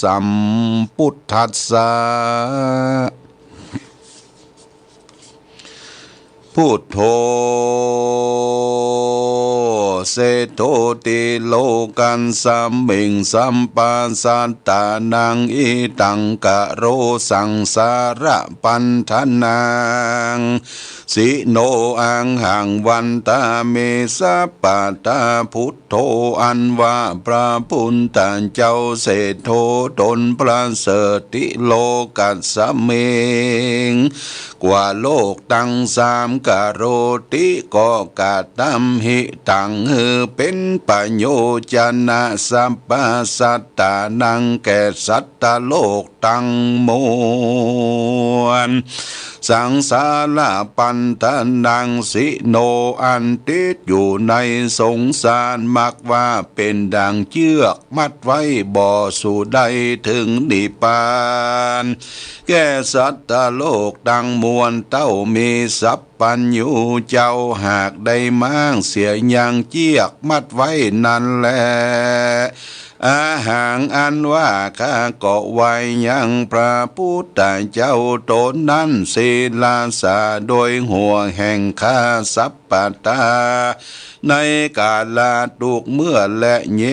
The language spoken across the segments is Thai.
สัมพุทธัสสะพุทโธเสโทติโลกันสัมมิงสัมปัสสัตตานังอิตังกะโรสังสาระปันธนังสิโนอังหังวันตาเมสัปปะตาพุทโธอันว่าพระพุทธเจ้าเสโทตนประเสริฐติโลกัสสมิงกว่าโลกตั้งสามกะโรติก็กะตัมหิตังเป็นปัญโยชนะสัพพสัตตานังแก่สัตตโลกตั้งมวลสังสารปันธนังสิโนอันติดอยู่ในสงสารมักว่าเป็นดังเชือกมัดไว้บ่อสู่ใดถึงนิพพานแก่สัตตโลกดังมวลเต้ามีสัพปัญญูเจ้าหากได้มั่งเสียยังเจียกมัดไว้นั่นแลอาหางอันว่าข้าก็ไว้ยังพระพุทธเจ้าตนนั้นศีลาสาโดยหัวแห่งข้าสัพปตาในกาลาตุกเมื่อและเย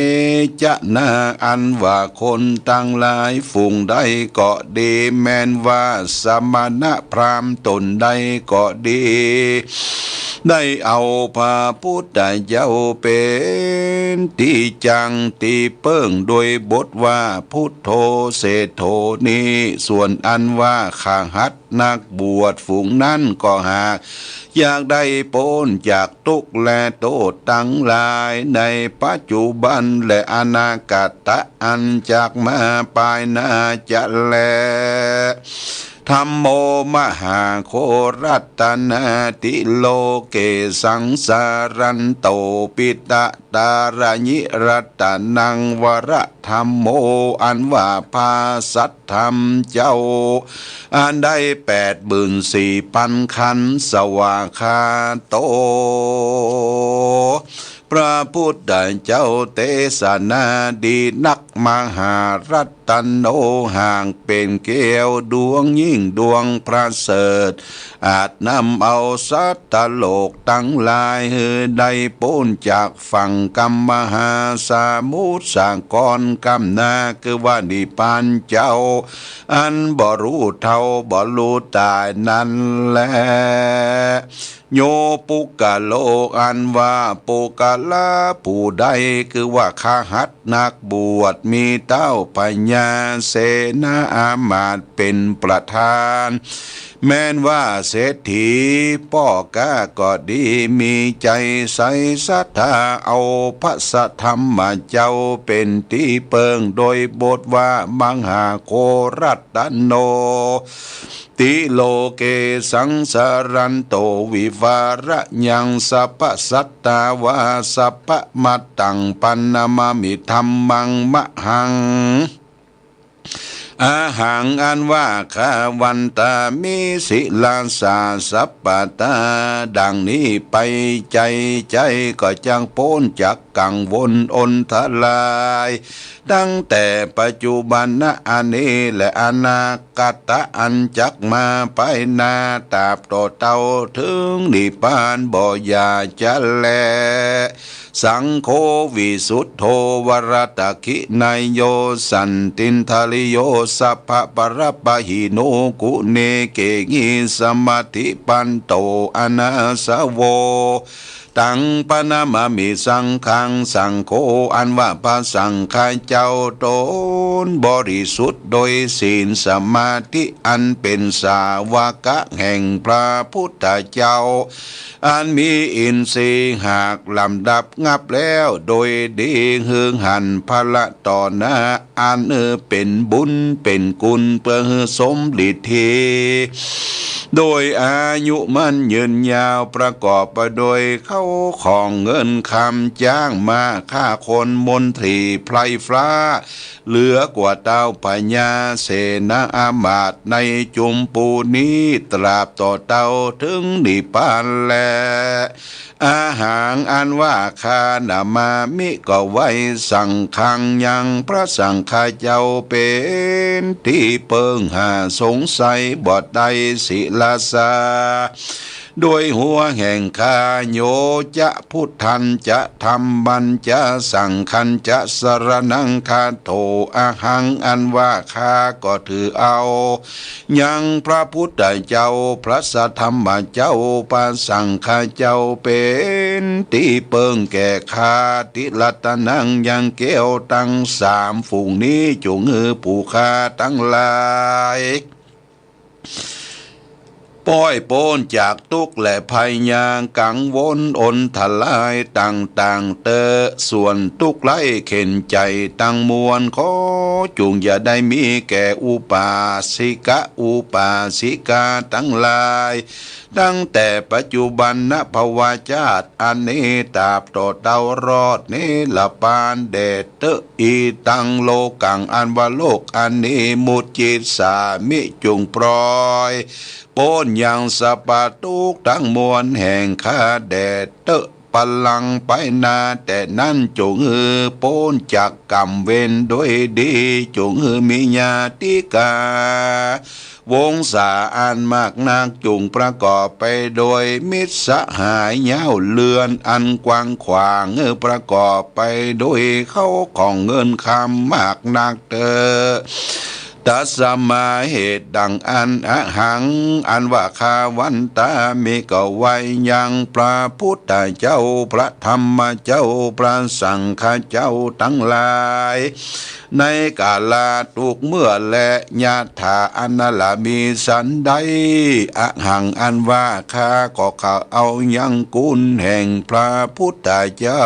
จะนาอันว่าคนตั้งหลายฝูงใดก็ดีแม้นว่าสมณะพราหมณ์ตนใดก็ดีได้เอาพระพุทธเจ้าเป็นที่จังตีเปิ้งโดยบทว่าพุทโธเสโธนี้ส่วนอันว่าข้าหัดนักบวชฝูงนั้นก็หากอยากได้พ้นจากทุกข์และโทษทั้งหลายในปัจจุบันและอนาคตอันจากมาภายหน้าจะแลธัมโมมหาโครัตนาติโลเกสังสารันโตปิตะตารญิรัตนังวระธัมโมอันว่าภาสัทธรรมเจ้าอันได้84,000 ขันธ์สวาคาโตพระพุทธเจ้าเทศนาดีนักมหารัตโนห่างเป็นแก้วดวงยิ่งดวงประเสริฐอาจนำเอาสัตตโลกทั้งหลายได้พ้นจากฝั่งกรรมมหาสมุทรสากรกำนาคือว่านิพพานเจ้าอันบ่รู้เท่าบ่รู้ตายนั่นแหละโยปุกะโลกอันว่าปุกะลาผู้ใดคือว่าข้าหัดนักบวชมีเต้าปัญญาเสนาอามาตย์เป็นประธานแม้นว่าเศรษฐีพ่อกาก็ดีมีใจใสศรัทธาเอาพระสัทธรรมเจ้าเป็นที่เปิงโดยบทว่ามังหาโครัตโนติโลเกสังสารันโตวิวาระยังสัพพสัตตาวาสัพพมัตตังปันนามามิธัมมังมะหังอาหังอันว่าข้าวันตามิสิลาสาสัพปตาดังนี้ไปใจก็จังพ้นจากกังวลอนทลายตั้งแต่ปัจจุบันนะอันนี้และอนาคตอันจักมาไปนาตราบต่อเต่าถึงนิพพานบ่อยาจะแลสังโฆวิสุทโธวรตคินายโยสันตินทาลิโยสัพพปรปะหิโนกุเนเกงิสมาธิปันโตอนาสโวตังปนามามิสังขังสังโฆอันว่าพระสังฆเจ้าตนบริสุทธิ์โดยศีลสมาธิอันเป็นสาวกะแห่งพระพุทธเจ้าอันมีอินทรีย์หากลำดับงับแล้วโดยดีหึงหันพละต่อหน้าอันเป็นบุญเป็นกุลเพื่อสมฤทธิ โดยอายุมันยืนยาวประกอบไปโดยเข้าของเงินคำจ้างมาฆ่าคนมนตรีไพรฟ้าเหลือกว่าเต้าพญาเสนาอามาตย์ในจุมปูนี้ตราบต่อเต้าถึงนิพพานแลอาหารอันว่าคานามามิก็ไว้สั่งคังยังพระสังฆาเจ้าเป็นที่เปิงหาสงสัยบอดใดศิลาสาโดยหัวแห่งคาโยจะพุทธันจะธรรมัญจะสังคัญจะสรนังคาโถอาหังอันว่าคาก็ถือเอายังพระพุทธเจ้าพระสัทธรรมเจ้าปาสังฆาเจ้าเป็นที่เปิงแก่คาติลัตนังยังเกี้ยวตั้งสามฝูงนี้จุงหือผู้คาตั้งหลายป้อยโปนจากทุกข์และภัยยางกังวลอนทลายต่างๆส่วนทุกข์ไร้เข็นใจตั้งมวลขอจุงอย่าได้มีแก่อุปาสิกาทั้งหลายตั้งแต่ปัจจุบันณภวาชาติอันนี้ตราบต่อเต้ารอดนี้ละปานเดชอีตังโลกังอันว่าโลกอันนี้มุจิตสามิจุงปล่อยโปนยังสปาตุกทั้งมวลแห่งข้าแดดพลังไปนาแต่นั้นจงฮือโปนจากกรรมเวนด้วยดีจงฮือมีญาติกาวงศาอันมากนักจุงประกอบไปโดยมิตรสหายเย้าเลือนอันกว้างขวางประกอบไปโดยเข้าของเงินคำมากนักตัสมาเหตุดังอันอหังอันว่าคาวันตามีก็ไว้ยังพระพุทธเจ้าพระธรรมเจ้าพระสังฆเจ้าทั้งหลายในกาลาทุกเมื่อและญาถาอันนลามีสันใดอหังอันว่าข้าก็เขาเอายังกุลแห่งพระพุทธเจ้า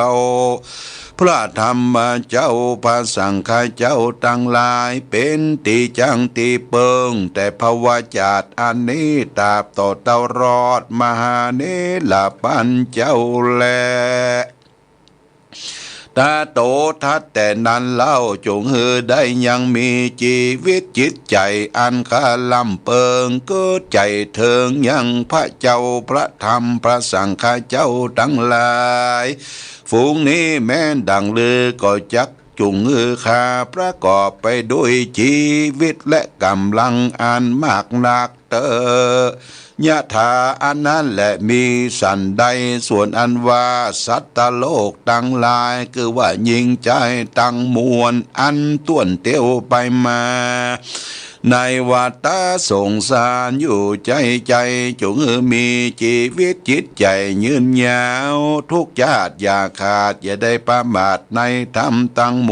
พระธรรมเจ้าพระสังฆเจ้าทั้งหลายเป็นตีจังตีเปิงแต่ภวจาตอันนี้ตราบต่อเต้ารอดมหาเนลปัญเจ้าแลตาโตทัดแต่นั้นเล่าจงฮือได้ยังมีชีวิตจิตใจอันคาลำเปิงเกิดใจเถิงยังพระเจ้าพระธรรมพระสังฆเจ้าทั้งหลายฝูงนี้แม้นดังลือก็จักจุงฮือคาประกอบไปด้วยชีวิตและกำลังอันมากนักยะถาอันนั้นแหละมีสันใดส่วนอันว่าสัตตโลกตั้งหลายคือว่ายิงใจตั้งมวลอันต้วนเตียวไปมาในวัฏฏะสงสารอยู่ใจจงมีชีวิตจิตใจยืนยาวทุกชาติอย่าขาดอย่าได้ประมาทในธรรมตั้งม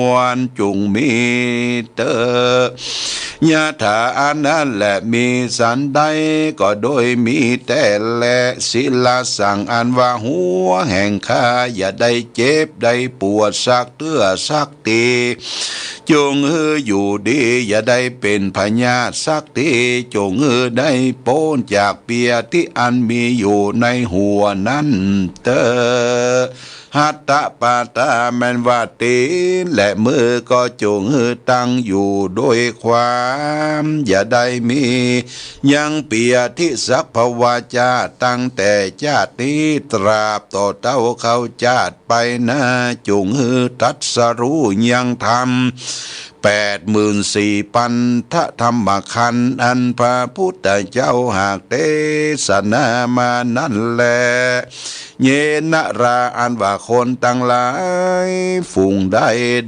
วลจงมียะถาอันนั้นแหละมีสันใดก็โดยมีแต่และศิลาสั่งอันว่าหัวแห่งข้าอย่าได้เจ็บได้ปวดสักเตื้อสักตีจงอยู่ดีอย่าได้เป็นพญาสักทีจงได้โป้นจากเปียที่อันมีอยู่ในหัวนั้นหัตตปาตาแมนวาตีและมือก็จงตั้งอยู่ด้วยความอย่าได้มียังเปียที่สัพพวาจาตั้งแต่ชาตินี้ตราบต่อเต้าเขาชาติไปนะจงตัดสรู้ยังธรรม84,000พันธธรรมขันธ์อันพระพุทธเจ้าหากเทศนามานั่นแลเยนะราอันว่าคนตั้งหลายฝูงไ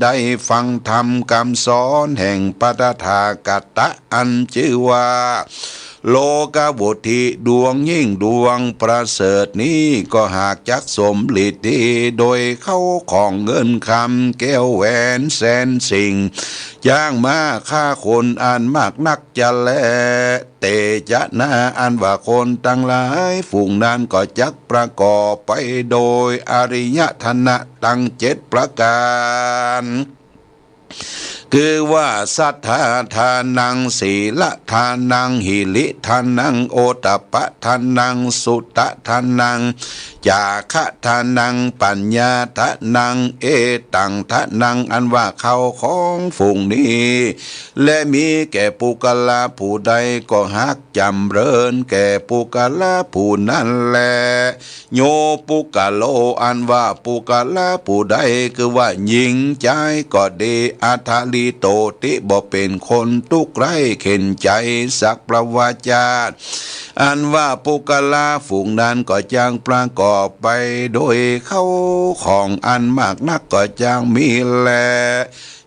ด้ฟังธรรมคำสอนแห่งปฐทากัตตะอันชื่อว่าโลกบุตรดวงยิ่งดวงประเสริฐนี้ก็หากจักสมฤทธิ์โดยเข้าของเงินคำแก้วแหวนแสนสิ่งจ้างมาฆ่าคนอันมากนักจะแลเตจะนาอันว่าคนตั้งหลายฝูงนั้นก็จักประกอบไปโดยอริยธนะตั้ง7 ประการ คือว่าสัทธาทานังศีลทานังหิริทานังโอตตัปปะทานังสุตตะทานังจาคะทานังปัญญาทานังเอตังทานังอันว่าเขาของฝูงนี้และมีแก่ปุกลาผู้ใดก็ฮักจำเริญแก่ปุกลาผู้นั้นแลโยปุกโลอันว่าปุกลาผู้ใดคือว่าหญิงใจก็ดีอัทลิโตติบ่เป็นคนทุกข์ไร้เข็นใจสักประวาจาตอันว่าปุกลาฝูงนั้นก็จางประกอบไปโดยเข้าของอันมากนักก็จางมีแล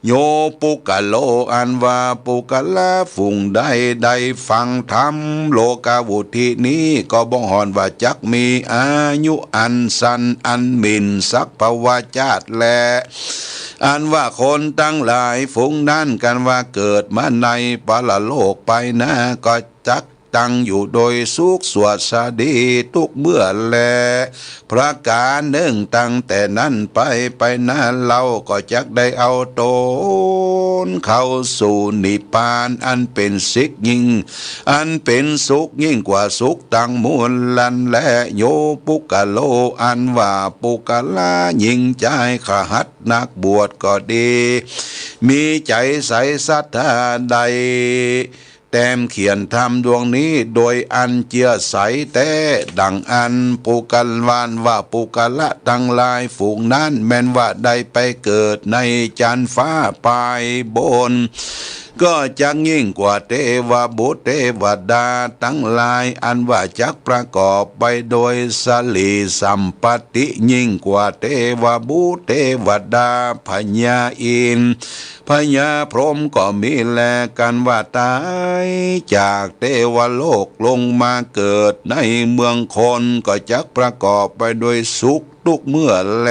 โยปุกโลอันว่าปุกลาฝูงใดใดฟังธรรมโลกาวุธินี้ก็บ่ฮอนว่าจักมีอายุอันสันอันมินสักภวาจาตแลอันว่าคนตั้งหลายฝูงนั้นกันว่าเกิดมาในปรโลกไปนะก็จักตั้งอยู่โดยสุขสวดสดีทุกเมื่อแลประการหนึ่งตั้งแต่นั้นไปนั้นเราก็จักได้เอาตนเข้าสู่นิพพานอันเป็นสิกยิ่งอันเป็นสุขยิ่งกว่าสุขตั้งมวลลันและโยปุกโลอันว่าปุกลายิ่งใจขหัดนักบวชก็ดีมีใจใสศรัทธาใดแต้มเขียนทำดวงนี้โดยอันเจียใสแต่ดังอันปุกัลวานว่าปุกละทั้งหลายฝูงนั้นแม้นว่าได้ไปเกิดในจันฟ้าปลายบนก็จักยิ่งกว่าเทวบุตรเทวดาทั้งหลายอันว่าจักประกอบไปโดยสลีสัมปติยิ่งกว่าเทวบุตรเทวดาพญาอินทร์พญาพรหมก็มีแลกันว่าตายจากเทวโลกลงมาเกิดในเมืองคนก็จักประกอบไปโดยสุขทุกเมื่อแล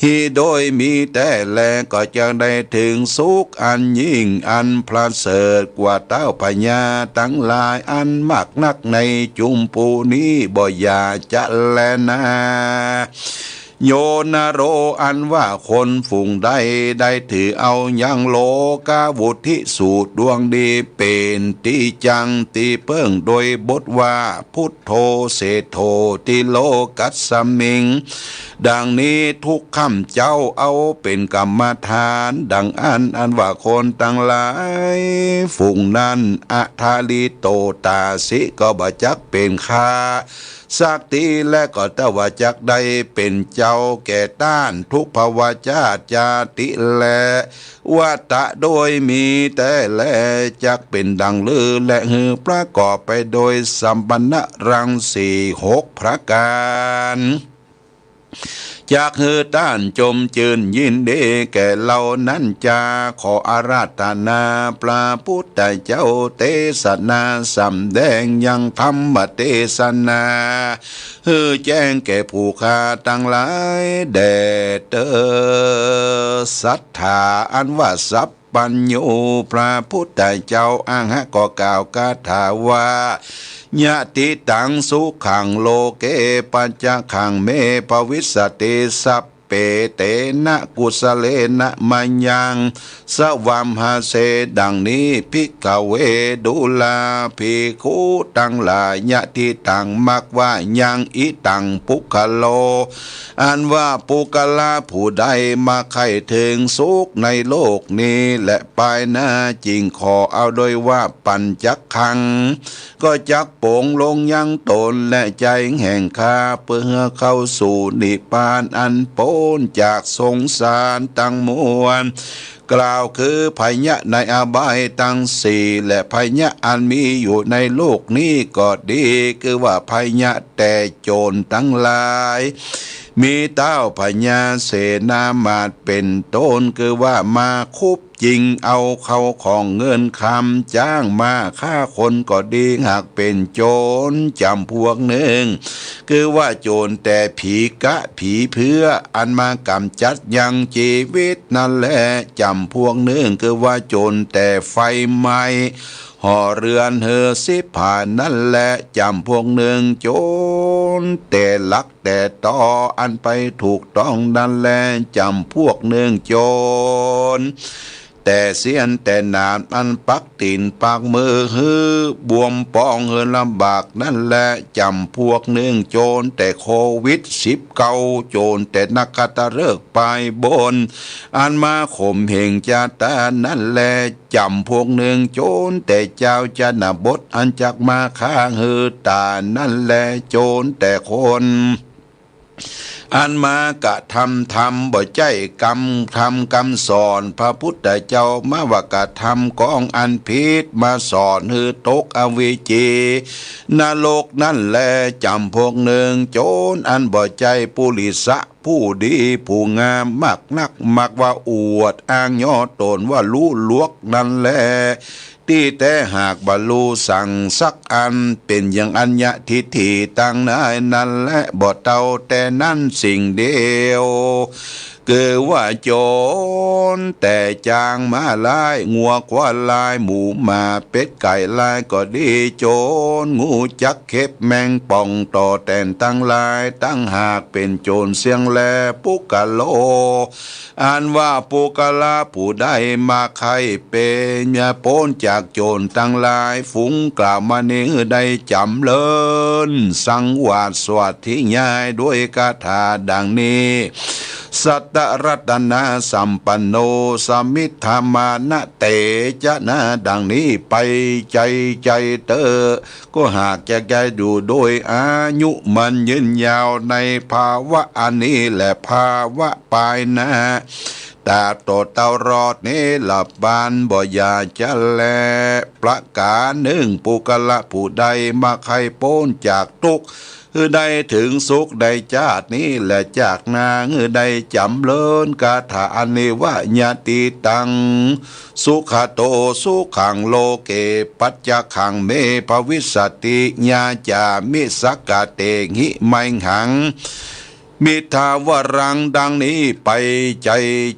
ฮีโดยมีแต่แลก็จะได้ถึงสุขอันยิ่งอันพระเสริฐกว่าเต้าพญาทั้งหลายอันมากนักในจุมปูนี้บ่อยาจะแลนะโยนโรอันว่าคนฝูงใดได้ถือเอายังโลกาวุธิสูตรดวงดีเป็นตีจังตีเปิ้งโดยบทว่าพุทโธเสโธติโลกัสสมิงดังนี้ทุกคำเจ้าเอาเป็นกรรมฐานดังอันว่าคนตั้งหลายฝูงนั้นอัทาลิโตตาสิก็บ่จักเป็นข้าสักทีและก็ตวาจักใดเป็นเจ้าแก่ต้านทุกภวาจาจาติแลวัตตะโดยมีแต่แลจักเป็นดังลือและหือประกอบไปโดยสัมปันนรังสี6ประการจากเฮือต้านจมจืนยินดีแก่เรานั้นจะขออาราธนาพระพุทธเจ้าเทศนาสำแดงยังธรรมเทศนาเฮือแจ้งแก่ผู้ข้าทั้งหลายแด่เตอศรัทธาอันว่าสัพปัญโยพระพุทธเจ้าอ้างฮะก็กล่าวคาถาว่ายะติตังสุขังโลเกปัญจขังเมภวิสติสัพเปเตนะกุสเลนะมัญญังสวัมหาเสดังนี้ภิกขเวดุลาภิกขุตั้งหลายยะติตังมักว่ายังอิตังปุคโลอันว่าปุกลาผู้ใดมาใครถึงสุขในโลกนี้และไปหน้าจริงขอเอาโดยว่าปัญจขังก็จักโป่งลงยังตนและใจแห่งข้าเพื่อเข้าสู่นิพพานอันพ้นจากสงสารตั้งมวลกล่าวคือภัยยะในอบายทั้งสี่และภัยยะอันมีอยู่ในโลกนี้ก็ดีคือว่าภัยยะแต่โจรทั้งหลายมีเต้าพญาเสนามาตเป็นต้นคือว่ามาคุบจริงเอาเขาของเงินคำจ้างมาฆ่าคนก็ดีหากเป็นโจรจำพวกหนึ่งคือว่าโจรแต่ผีกะผีเพื่ออันมากำจัดยังชีวิตนั่นแหละจำพวกหนึ่งคือว่าโจรแต่ไฟไหม้ห่อเรือนเฮอสิผ่านนั่นแหละจำพวกหนึ่งโจรแต่ลักแต่ต่ออันไปถูกต้องนั่นแหละจำพวกหนึ่งโจร แต่เสียนแต่นานอันปักตีนปากมือฮือบวมปองเฮือลำบากนั่นแหละจำพวกหนึ่งโจรแต่โควิด19โจรแต่นักตะเลิกไปบนอันมาข่มเหงจาตานั่นแหละจำพวกหนึ่งโจรแต่เจ้าจะนบทอันจักมาข้างฮือตานั่นแหละโจรแต่คนอันมากะทำบ่ใจกรรมทำกรรมสอนพระพุทธเจ้ามาว่ากะทำกองอันพิษมาสอนฮือตกอเวจีนรกนั่นแลจำพวกหนึ่งโจรอันบ่ใจปุริสะผู้ดีผู้งามมักนักมักว่าอวดอ้างย่อตนว่ารู้ลวกนั่นแลที่แต่หากบรรลุสั่งสักอันเป็นอย่างอัญญทิฏฐิตั้งนายนั่นและบ่เตาแต่นั่นสิ่งเดียวเกิดว่าโจรแต่จางมาลายงัวควายลายหมูหมาเป็ดไก่ลายก็ดีโจรงูจักเข็บแมงป่องต่อแต่นตั้งลายตั้งหากเป็นโจรเสียงแลปุกะโลอ่านว่าปุกะลาผู้ได้มาใครเป็นยาโป้นจากโจรตั้งลายฝูงกล่าวมาเนื้อได้จำเลินสังวาสสวัสดิ์ที่ง่ายด้วยคาถาดังนี้สัตตรัตนาสัมปันโนสมิทธามานะเตจะนะดังนี้ไปใจเตอก็หากจะแกดูโดยอายุมันยืนยาวในภาวะอันนี้และภาวะปลายนะแต่ตัวเตารอดนี้หลับบานบ่อยาจะแลประกาศหนึ่งปุกละผู้ใดมาใครโป้นจากทุกได้ถึงสุขได้จาตินี้และจากนางได้จำเลินกาถาอเนวะญาติตังสุขโตสุขังโลเกปัจจขังเมภวิสติญาจามิสักกะเตหิไมหังมิทาวรังดังนี้ไปใ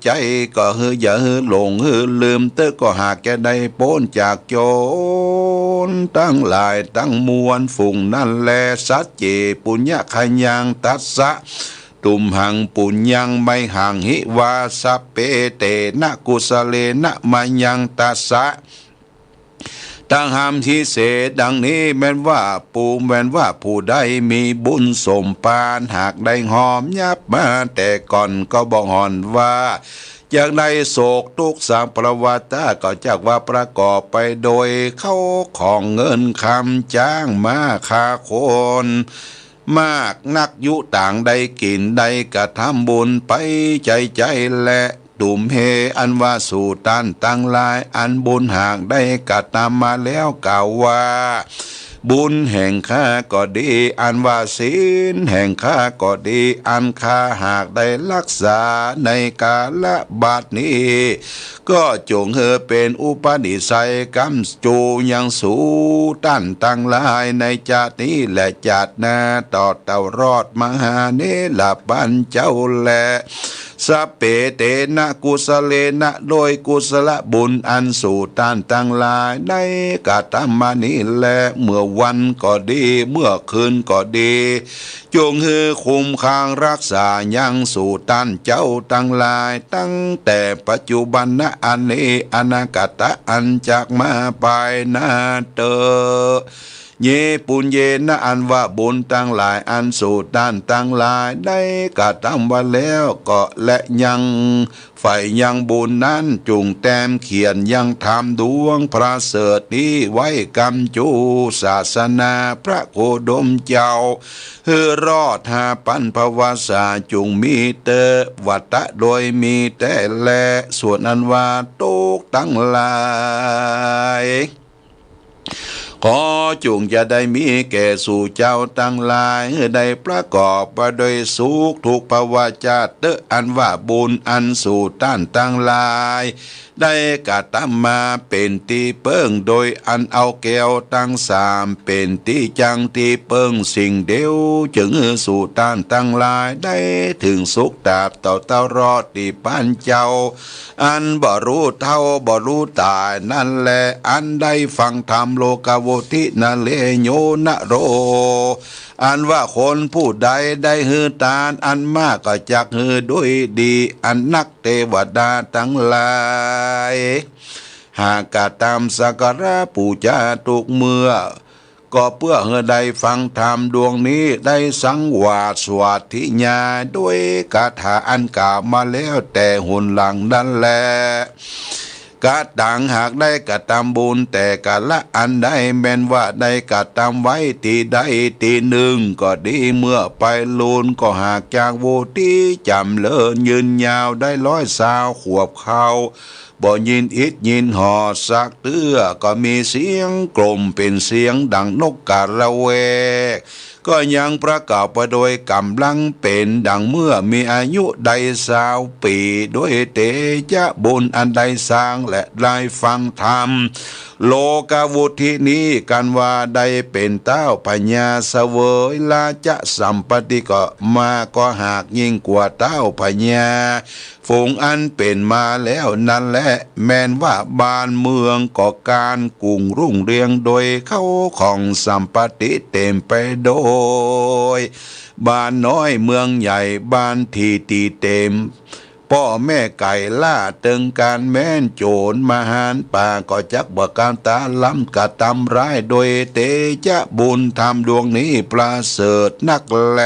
จก็อย่าหลงลืมเตอก็หากแกได้พ้นจากโจรตั้งหลายตั้งมวลฝุ่งนั่นแลสัจเจปุญญขยังตัสสะตุมหังปุญญังไม่หังหิวาสเปเตนะกุสเลนะมายังตัสสะตั้งหามที่เสดังนี้แม้นว่าผู้ใดมีบุญสมปานหากได้หอมยับมาแต่ก่อนก็บอกหอนว่าจากในโศกทุกสามประวัติก็จากว่าประกอบไปโดยเข้าของเงินคำจ้างมาคาคนมากนักยุต่างได้กินได้กระทำบุญไปใจและตุมเฮอันว่าสู่ตันตั้งลายอันบุญหากได้กระทำมาแล้วกล่าวว่าบุญแห่งข้าก็ดีอันว่าศีลแห่งข้าก็ดีอันข้าหากได้รักษาในกาลบัดนี้ก็จงเป็นอุปนิสัยกรรมจูยังสู่ตันตั้งลายในจาตินี้และจาติหน้าต่อเต่ารอดมหาเนลปัญเจ้าแลสัพเพเตนะกุสเลนะโดยกุศลบุญอันสู่ต้านตั้งหลายได้กะทำมานี้แลเมื่อวันก็ดีเมื่อคืนก็ดีจงคุ้มครองรักษายังสู่ต้านเจ้าตั้งหลายตั้งแต่ปัจจุบันนะอันนี้อนาคตอันจากมาไปนาเตอเยปุญเยนะอันว่าบุญตั้งหลายอันสู่ด้านตั้งหลายได้กระทำว่าแล้วก็และยังฝ่ายยังบุญนั้นจุงแต้มเขียนยังทำดวงพระเสดนี้ไว้กำจูศาสนาพระโคดมเจ้ารอดหาปันภวาสาจุงมีเตวัตะโดยมีแต่แลส่วนอันว่าตุกตั้งหลายขอจุงจะได้มีแก่สู่เจ้าตั้งหลายได้ประกอบไปโดยสุขทุกภาวะจาตอันว่าบุญอันสู่ต้านตั้งหลายได้กะทำมาเป็นที่เปิ้งโดยอันเอาแก้วตั้งสามเป็นที่จังที่เปิ้งสิ่งเดียวจึงสู่ต้านตั้งหลายได้ถึงสุขตาบต่อเต้ารอดที่ป้านเจ้าอันบ่รู้เท่าบ่รู้ตายนั่นแหละอันได้ฟังธรรมโลกว วุธินาเลโยนะโรอันว่าคนผู้ใดได้ฮือตานอันมากก็จักฮือด้วยดีอันนักเทวดาทั้งหลายหากกะตามสักการะปูชาทุกเมื่อก็เพื่อให้ได้ฟังธรรมดวงนี้ได้สังวาสสวัสดิญาด้วยคาถาอันกล่าวมาแล้วแต่หุ่นหลังนั่นแหละกะต่างหากได้กะทำบุญแต่กะละอันได้แม้นว่าได้กะทำไว้ทีใดทีหนึ่งก็ดีเมื่อไปลูนก็หากจากโวที่จำเลินยืนยาวได้120 ขวบเขาบ่ยินอิดยินหอสักเตื้อก็มีเสียงกลมเป็นเสียงดังนกกาละเวกก็ยังประกอบไปโดยกำลังเป็นดังเมื่อมีอายุได้20 ปีด้วยเตจะบุญอันใดสร้างและได้ฟังธรรมโลกาวุธินี้กันว่าได้เป็นเต้าพญาเสวยลาจะสัมปติก็มาก็หากยิ่งกว่าเต้าพญาฝูงอันเป็นมาแล้วนั่นแหละแม้นว่าบ้านเมืองก็การกุ่งรุ่งเรืองโดยเข้าของสัมปติเต็มไปโดยบ้านน้อยเมืองใหญ่บ้านที่ตีเต็มพ่อแม่ไก่ล่าตึงการแม่นโจรมหารป่าก็จักบ่การตาล้ำกะตำร้ายโดยเตจะบุญธรรมดวงนี้ประเสริฐนักแล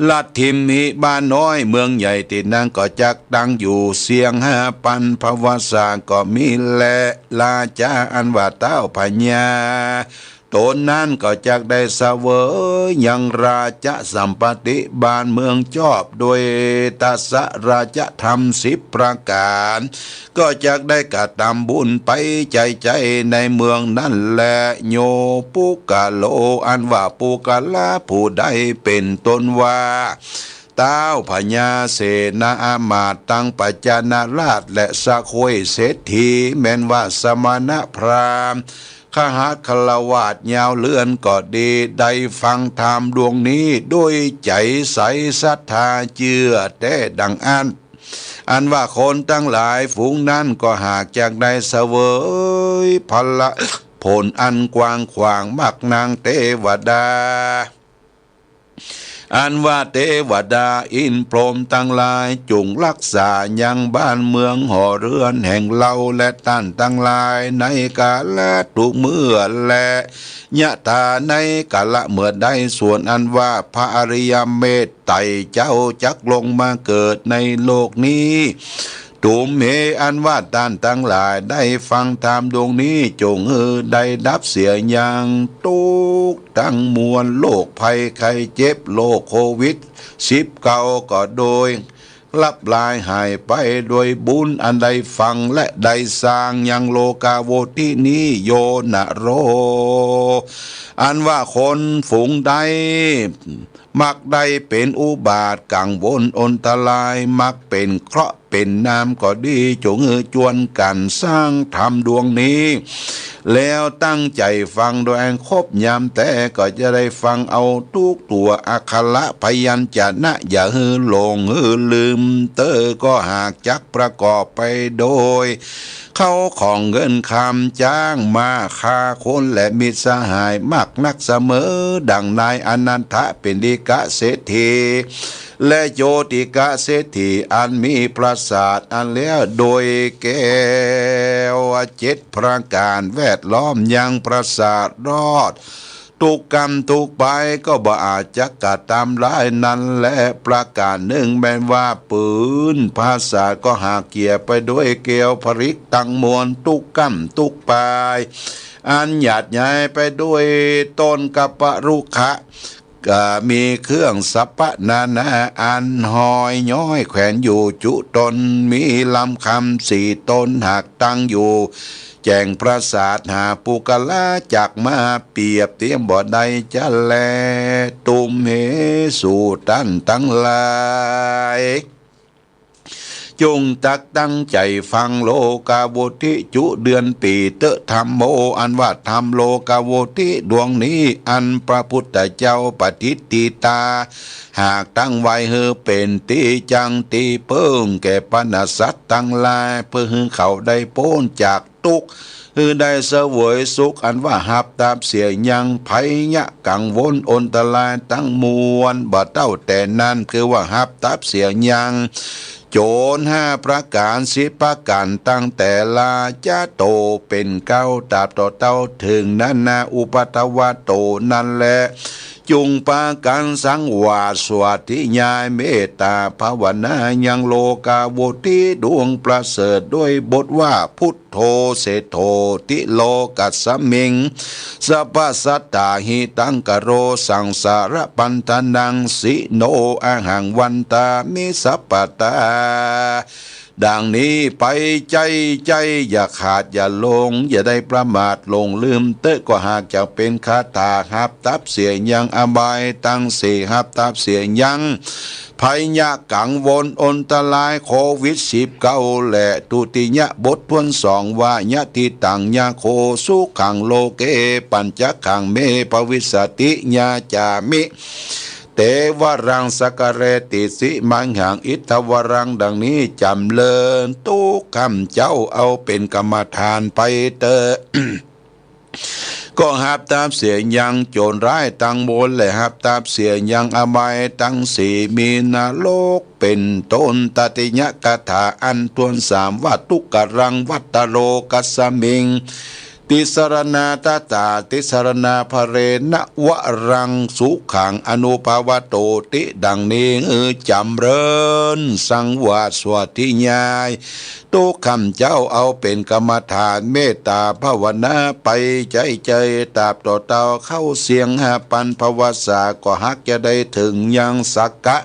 ลัดทิมมีบ้านน้อยเมืองใหญ่ติดนั่งก็จักดังอยู่เสียง5,000 ภวสาก็มีแลลาจาอันว่าเต้าพญาตนนั้นก็จักได้เสวยยังราชสัมปติบ้านเมืองชอบโดยตัสราชธรรม10 ประการก็จักได้กระทำบุญไปใจในเมืองนั่นแหละโยปุกะโลอันว่าปุกะลาผู้ใดเป็นต้นว่าเต้าพญาเสนาอามาตย์ตั้งปัจจานาราชและสะโคยเศรษฐีแม้นว่าสมณพราหมณ์ขหาคลาวาสยาวเลื่อนก็ดีได้ฟังธรรมดวงนี้ด้วยใจใสศรัทธาเชื่อแต่ดังอันว่าคนทั้งหลายฝูงนั้นก็หากจากได้เสวยพละผลอันกว้างขวางมักนางเทวดาอันว่าเทวดาอินพรหมทั้งหลายจงรักษายังบ้านเมืองหอเรือนแห่งเราและท่านทั้งหลายในกาลทุกเมื่อและยะตาในกาละเมื่อใดส่วนอันว่าพระอริยเมตไตรเจ้าจักลงมาเกิดในโลกนี้ตุมเหอันว่าท่านทั้งหลายได้ฟังธรรมดวงนี้จงได้ดับเสียอย่างทุกทั้งมวลโรคภัยไข้เจ็บโรคโควิด19ก็โดยลับลายหายไปโดยบุญอันใดฟังและได้สร้างยังโลกาโวทินี้โยนะโรอันว่าคนฝูงใดมักได้เป็นอุบาทกังวลอนตรายมักเป็นเคราะห์เป็นน้ำก็ดีจงจวนกันสร้างธรรมดวงนี้แล้วตั้งใจฟังโดยครบยามแต่ก็จะได้ฟังเอาทุกตัวอักขระพยัญชนะอย่าหลงลืมก็หากจักประกอบไปโดยเข้าของเงินคำจ้างมาค่าคนและมิตรสหายมากนักเสมอดังนายอนันทะเป็นดิกะเศรษฐีและโยติกะเศรษฐีอันมีปราสาทอันแล้วโดยแก้ว7 ประการแวดล้อมยังปราสาทรอดทุกกรรมทุกไปก็บ่อาจจะกะตามร้ายนั้นและประการหนึ่งแม้ว่าปืนภาษาก็หากเกี่ยไปด้วยเกลียวผริกตังมวลทุกกรรมทุกปายอันหยาดใหญ่ไปด้วยต้นกัปปะรุขะก็มีเครื่องสัพพนานาอันหอยย้อยแขวนอยู่จุตนมีลำคำ4 ตนหากตั้งอยู่แจ้งปราสาทหาปุกลาจักมาเปรียบเทียมบ่ใดจะแลตุมเหสู่ท่านทั้งหลาย จงตักตั้งใจฟังโลกาโวทิจุเดือนปีเตะธรรมโมอันว่าธรรมโลกาโวทิดวงนี้อันพระพุทธเจ้าปฏิติตาหากตั้งไว้เฮอเป็นตีจังตีเปิ้งแก่ปนสัตว์ตั้งลายเพื่อให้เขาได้โป้นจากทุกข์ได้เสวยสุขอันว่าหับตามเสียยังไผยะกังวลอนตรายตั้งมวลบ่เต้าแต่นั้นคือว่าหับตามเสียยังโจร5 ประการ10 ประการตั้งแต่ลาจะโตเป็นเก้าตราบต่อเต้าถึงนั้นนาอุปตวะโตนั่นแหละจุงปากันสังวาสวัสดิญาณเมตตาภาวนายังโลกาโวทิดวงประเสริฐด้วยบทว่าพุทโธเสโธติโลกัสสมิงสัพพสัตตาหิตังกโรสังสารปันธนังสิโนอาหังวันตามิสัพพตาดังนี้ไปใจอย่าขาดอย่าลงอย่าได้ประมาทลงลืมเตะก็หากจะเป็นคาถาหับตับเสียยังอบายตั้งสี่หับตับเสียยังภัยยะกังวลอนตรายโควิด19และตุติยะบททวน2ว่ายะทิตังยาโคสุขังโลเกปัญจขังเมภวิสติญาจามิเตวรังสกเรติสิมังหังอิทวรังดังนี้จำเลินตุคำเจ้าเอาเป็นกรรมฐานไปเตอ ก็หับตามเสียยังโจรร้ายตั้งบนและหับตามเสียยังอบายตั้งสี่มีนาโลกเป็นต้นตติยะกถาอันทวน3ว่าทุกกรังวัตตโลกัสสมิงติสรณาตตาติสรณาภเรณวรังสุขังอนุภาวโตติดังนี้จำเริญสังวาสวัสดิญาณตุคำเจ้าเอาเป็นกรรมฐานเมตตาภาวนาไปใจตราบต่อเตาเข้าเสียงหาปันภวสาก็ฮักจะได้ถึงยังสักกะ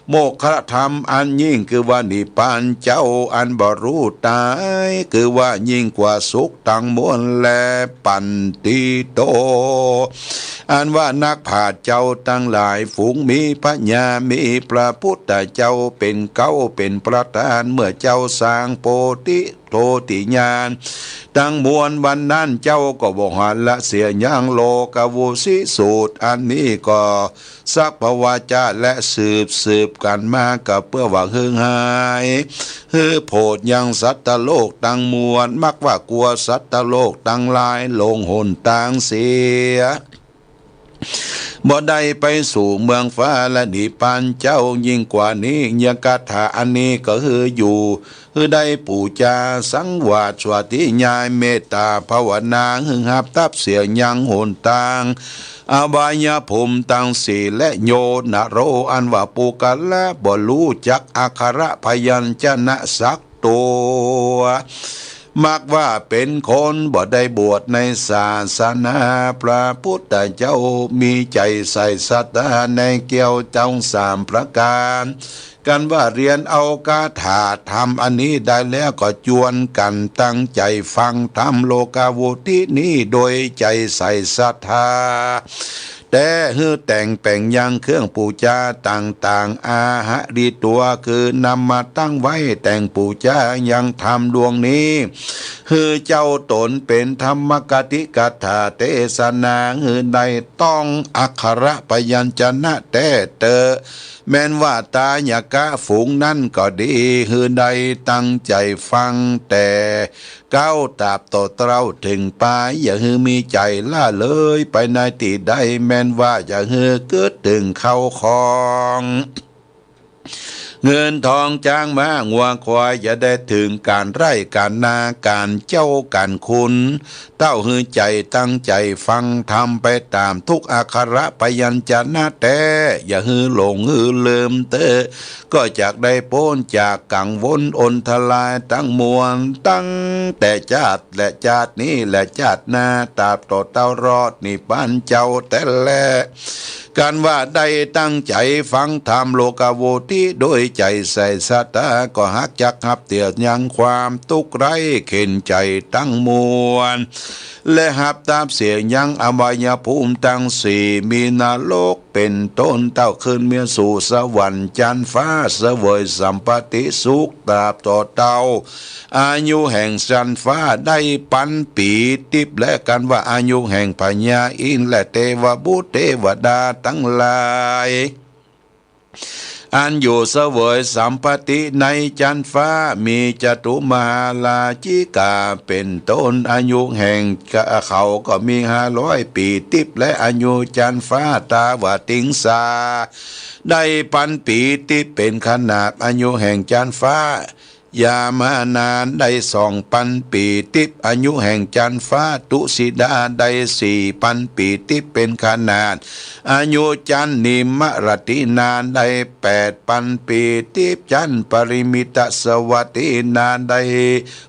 โมฆะธรรมอันยิ่งคือว่านิพพานเจ้าอันบรู้ตายคือว่ายิ่งกว่าสุขทั้งมวลและปันติโตอันว่านักผาเจ้าทั้งหลายฝูงมีปัญญามีพระพุทธเจ้าเป็นเก้าเป็นประธานเมื่อเจ้าสร้างโพธิโทติญาณตั้งมวลวันนั้นเจ้าก็บอกหันละเสียยังโลกวุสิสูตรอันนี้ก็สักภวาจาและสืบกันมากับเพื่อว่าหึงหายโพดยังสัตตโลกตั้งมวลมักว่ากลัวสัตตโลกตั้งลายลงหนต่างเสียบ่ได้ไปสู่เมืองฟ้าและนิพพานเจ้ายิ่งกว่านี้ยังคาถาอันนี้ก็อยู่ได้ปูจาสังวาสวัสดิญาณเมตตาภาวนาหับตับเสียยังหนต่างอบายภูมิตั้งสี่และโยนโรอันว่าปูกัลละบ่รู้จักอักขระพยัญชนะสักตัวมักว่าเป็นคนบ่ได้บวชในศาสนาพระพุทธเจ้ามีใจใส่ศรัทธาในเกี่ยวเจ้า3 ประการกันว่าเรียนเอาคาถาธรรมอันนี้ได้แล้วก็จวนกันตั้งใจฟังธรรมโลกาวุตินี้โดยใจใส่ศรัทธาแต่แต่งแป่งยังเครื่องปูชาต่างๆอาหะดีตัวคือนำมาตั้งไว้แต่งปูชายังทำดวงนี้เจ้าตนเป็นธรรมกติกถาเทศนาได้ต้องอักขระพยัญชนะแต่เตอแม้นว่าตาญากะฝูงนั่นก็ดีได้ตั้งใจฟังแต่ก้าวตาบต่อเต้าถึงปลายอย่ามีใจล่าเลยไปในที่ใดแม้นว่าอย่าเกิดถึงเข้าคองเงินทองจ้างม้างัวควายจะได้ถึงการไร่การนาการเจ้าการคุณเต้าใจตั้งใจฟังทำไปตามทุกอักขระพยัญชนะแต่อย่าหลงลืมเตอก็จากได้พ้นจากกังวลอนทลายตั้งมวลตั้งแต่ชาติและชาตินี้และชาติหน้าตราบต่อเต้ารอดนิพพานเจ้าแต่แลการว่าได้ตั้งใจฟังธรรมโลกาโวทิโดย ใจใส่สัตตาก็หักจักหับเตียยังความทุกข์ไรเข็นใจตั้งมวลและหับตามเสียงยังอวัยภูมิตั้งสี่มีนรกเป็นต้นเต้าขึ้นเมียสู่สวรรค์จันทร์ฟ้าเสวยสัมปติสุขตราบต่อเต้าอายุแห่งจันทร์ฟ้าได้ปันปีติบและกันว่าอายุแห่งพญาอินทร์และเทวบุตรเทวดาทั้งหลายอันอยู่เสวยสัมปติในจันทร์ฟ้ามีจตุมาลาจิกาเป็นต้นอายุแห่งเขาก็มี500 ปีติบและอายุจันทร์ฟ้าตาวติงสาได้ปันปีติบเป็นขนาดอายุแห่งจันทร์ฟ้ายามานานได้2,000 ปีติบอายุแห่งจันทร์ฟ้าตุสิดาได้4,000 ปีติบเป็นขนาดอายุจันทร์นิมรตินานได้8,000 ปีติบจันทร์ปริมิตสวัสดินานได้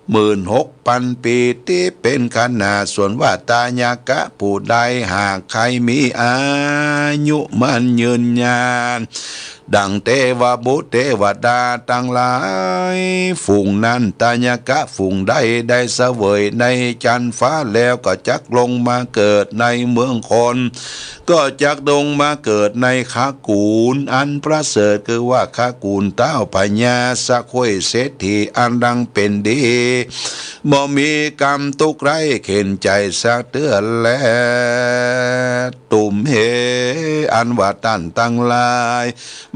16,000 ปีติบเป็นขนาดส่วนว่าตายากะผู้ใดหากใครมีอายุมันยืนยานดังเทวบุตรเทวดาทั้งหลายฝูงนั้นตายกะฝูงใดได้เสวยในจันทร์ฟ้าแล้วก็จักลงมาเกิดในเมืองคนก็จักลงมาเกิดในขากูลอันประเสริฐคือว่าขากูลเต้าพญาสะคุยเศรษฐีอันดังเป็นดีบ่มีกรรมทุกข์ไรเข็นใจสักเตือนแลตุ่มเหอันว่าตันตั้งหลาย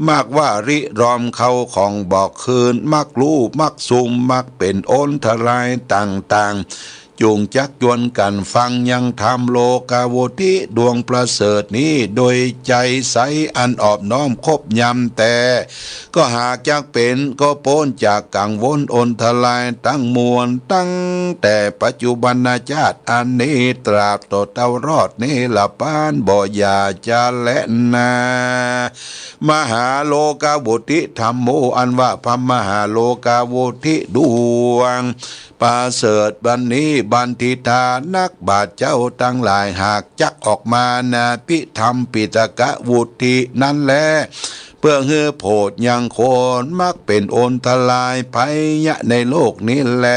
มักว่าริรอมเขาของบอกคืนมักลูบมักซุมมักเป็นโอนทลายต่างจูงจักยวนกันฟังยังทำโลกาโวทิดวงประเสริฐนี้โดยใจใสอันออบน้อมคบยำแต่ก็หากจักเป็นก็โป้นจากกังวลโอนทลายตั้งมวลตั้งแต่ปัจจุบันชาติอันนี้ตราบต่อเต้ารอดนี้ละปานบ่อยาจะและนามหาโลกาโวทิธรรมโมอันว่าพระมหาโลกาโวทิดวงประเสริฐบันนี้บันทิทานักบาทเจ้าทั้งหลายหากจักออกมานาพิธรรมปิตกะวุฒินั้นแลเพื่อให้โพดยังโคนมักเป็นโอนทลายภัยยะในโลกนี้แล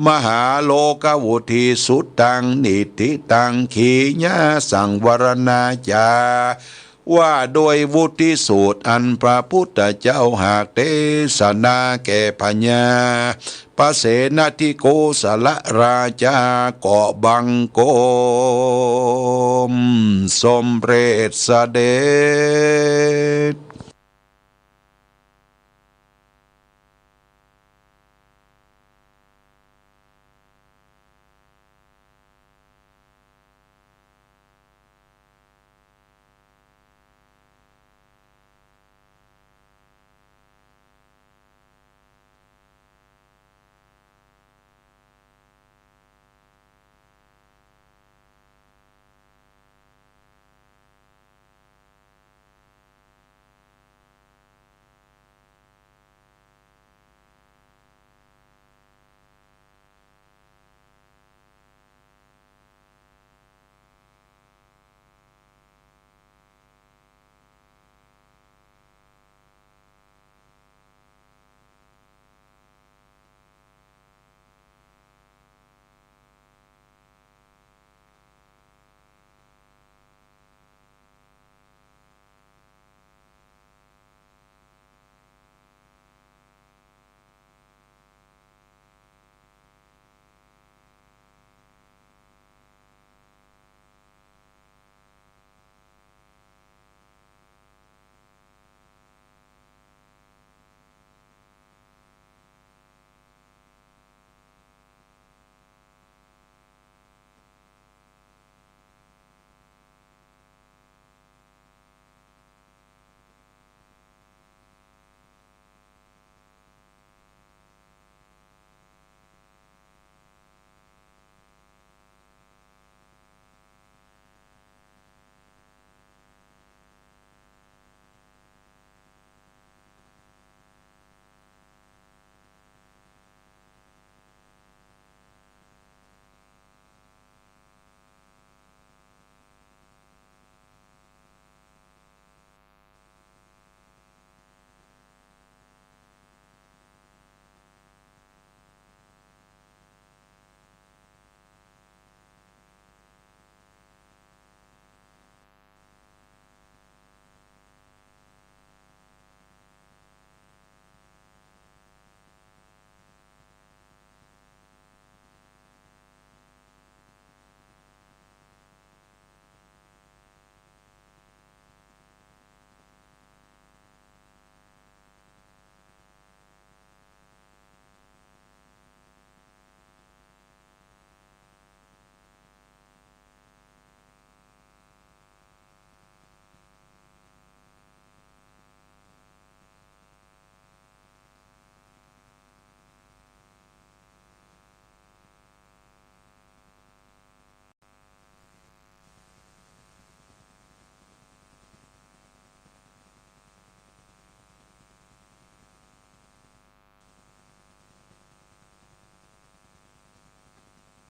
มหาโลกวุฒิสุดตังนิธิตังขีญาสังวรณาจาว่าโดยวุฒิสูตรอันพระพุทธเจ้าหากเทศนาแก่พญาปเสนทิโกสละราชาเกาะบังโกมสมเร็จเสด็จ